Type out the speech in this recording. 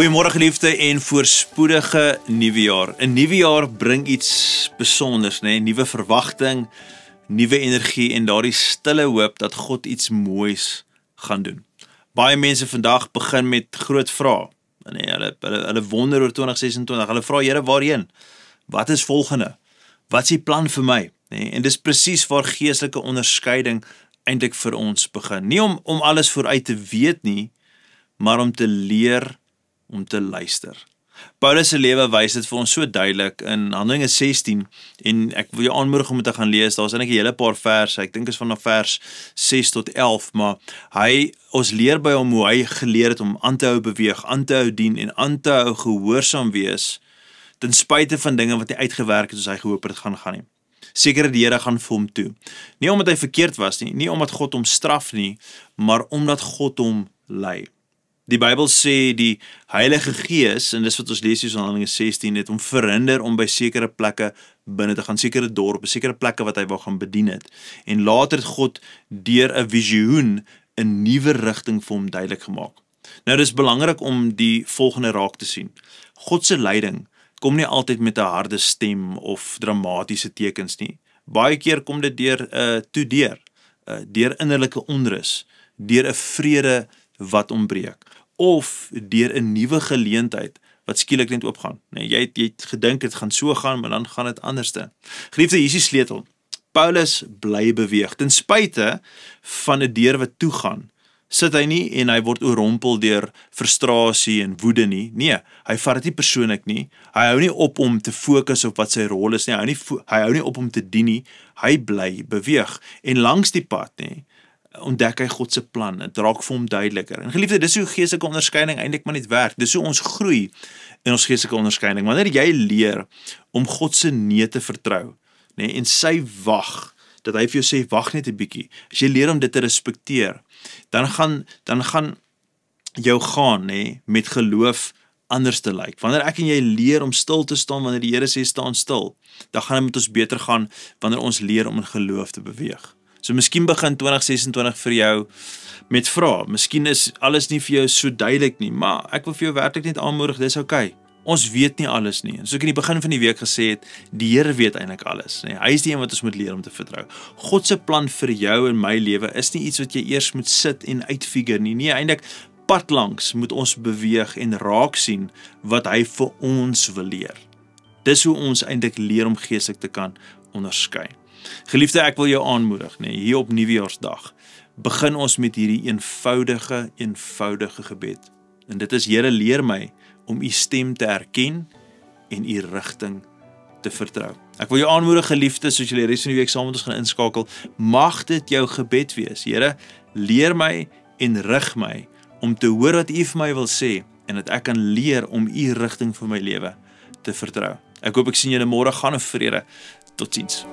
Goeiemôre geliefde en voorspoedige nuwe jaar. 'n Nuwe jaar bring iets besonders, né? Nuwe verwagting, nuwe energie en daardie stille hoop dat God iets moois gaan doen. Baie mense vandag begin met groot vrae. Nee, hulle wonder oor 2026. Hulle vra, Here, waarheen? Wat is volgende? Wat is die plan vir my? Nee, en dis presies waar geestelike onderskeiding eintlik vir ons begin. Nie om alles vooruit te weet nie, maar om te leer om te luister. Paulus se lewe wys dit vir ons so duidelik in Handelinge 16 en ek wil jou aanmoedig om dit te gaan lees. Daar's eintlik 'n hele paar verse. Ek dink is vanaf vers 6 tot 11, maar ons leer by hom hoe hy geleer het om aan te hou beweeg, aan te hou dien en aan te hou gehoorsaam wees ten spyte van dinge wat nie uitgewerk het soos hy gehoop het gaan nie. Seker die Here gaan vir hom toe. Nie omdat hy verkeerd was nie, nie omdat God hom straf nie, maar omdat God hom lei. Die Bybel sê die Heilige Gees, en dis wat ons lees hier in Handelinge 16, het hom verhinder om by sekere plekke binne te gaan, sekere dorpe, sekere plekke wat hy wou gaan bedien het. En later het God deur 'n visioen 'n nuwe rigting vir hom duidelik gemaak. Nou dis belangrik om die volgende raak te sien. God se leiding kom nie altyd met 'n harde stem of dramatiese tekens nie. Baie keer kom dit deur innerlike onrus, deur 'n vrede wat ontbreek, of deur 'n nuwe geleentheid wat skielik net oopgaan. Nee, jy het gedink dit gaan so gaan, maar dan gaan dit anderste. Geliefde, hier is die sleutel. Paulus bly beweeg. Ten spyte van 'n deur wat toegaan, sit hy nie en hy word oorrompel deur frustrasie en woede nie. Nee, hy vat dit nie persoonlik nie. Hy hou nie op om te fokus op wat sy rol is nie. Hy hou nie op om te dien nie. Hy bly beweeg. En langs die pad, nee, ontdek hy God se plan. Dit raak vir hom duideliker. En geliefde, dis hoe geestelike onderskeiding eintlik maar net werk. Dis hoe ons groei in ons geestelike onderskeiding. Wanneer jy leer om God se nee te vertrou, nee, en sy wag, dat hy vir jou sê wag net 'n bietjie. As jy leer om dit te respekteer, dan gaan jou gaan, nee, met geloof anders te lyk. Wanneer ek en jy leer om stil te staan wanneer die Here sê staan stil, dan gaan dit met ons beter gaan wanneer ons leer om in geloof te beweeg. So miskien begin 2026 vir jou met vrae. Miskien is alles nie vir jou so duidelik nie, maar ek wil vir jou werklik net aanmoedig, dis okay. Ons weet nie alles nie. Soos ek in die begin van die week gesê het, die Here weet eintlik alles. Nee, hy is die een wat ons moet leer om te vertrou. God se plan vir jou en my lewe is nie iets wat jy eers moet sit en uitfigure nie. Nee, eintlik pad langs moet ons beweeg en raak sien wat hy vir ons wil leer. Dis hoe ons eintlik leer om geestelik te kan onderskei. Geliefde, ek wil jou aanmoedig, nee, hier op Nuwejaarsdag, begin ons met hierdie eenvoudige gebed. En dit is, Here, leer my om u stem te erken en u rigting te vertrou. Ek wil jou aanmoedig, geliefde, soos julle res van die week saam met ons gaan inskakel, mag dit jou gebed wees. Here, leer my en rig my om te hoor wat u vir my wil sê en dat ek kan leer om u rigting vir my lewe te vertrou. Ek hoop ek sien julle môre. Gaan in vrede. Totsiens.